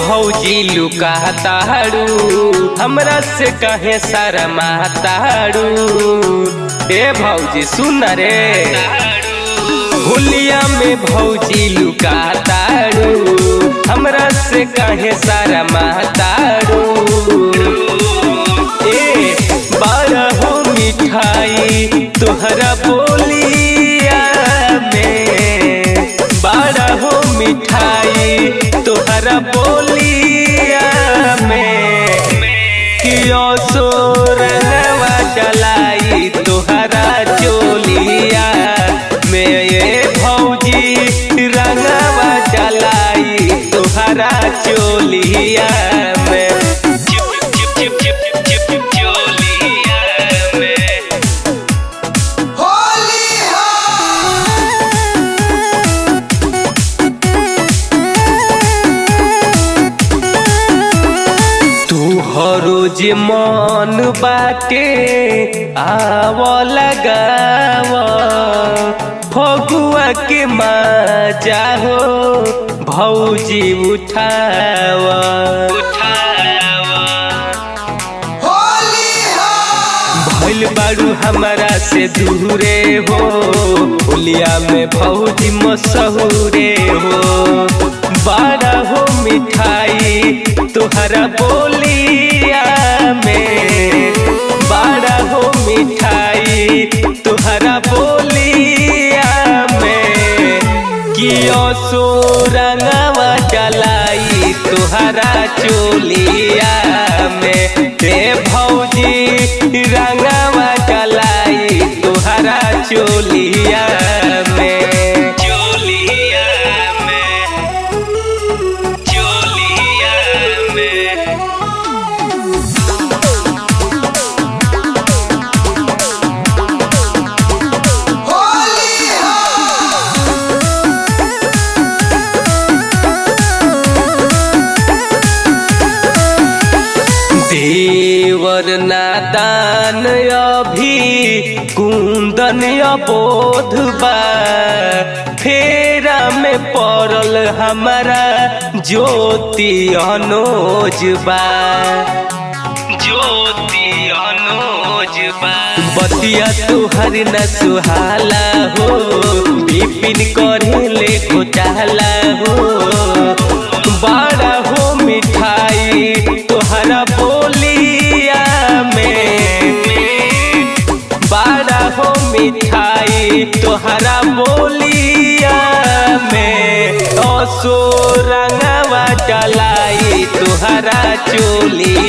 भौजी लुकाताड़ू हमरा से कहे शरमाताड़ू। ए भौजी सुन रे, होलिया में भौजी लुकाताड़ू हमरा से कहे शरमाताड़ू। ए बारहो मिठाई तोहरा बोलिया में, बारहो मिठाई तोहरा बोलिया में, कियो सोरनवा चलाई तोहरा चोलिया में। ये भौजी रंगवा चलाई तोहरा चोलिया में। रोज मन बाटे आव लगाव, फगुआ के मजा हो भौजी उठाव। भइल बारू हमरा से दूरे हो, होलिया में भौजी मशहूरे हो। बारहो मिठाई तोहरा बोलिया में, बारहो मिठाई तोहरा बोलिया में, कियो सोरंगवा चलाई तोहरा चोलिया में। हे भौजी रंगवा चलाई तोहरा चोलिया में। देवर नादान अभी कुंदन अबोध बा, फेरा में पड़ल हमारा ज्योति अनुज बा, ज्योति अनुज बा। बतिया तुहर न सुहाला हो, बिपिन करेले घोटाला हो। बारहो मिठाई तोहरा बोलिया में, बारहो मिठाई तोहरा बोलिया में, असो रंगवा चलाई तोहरा चोली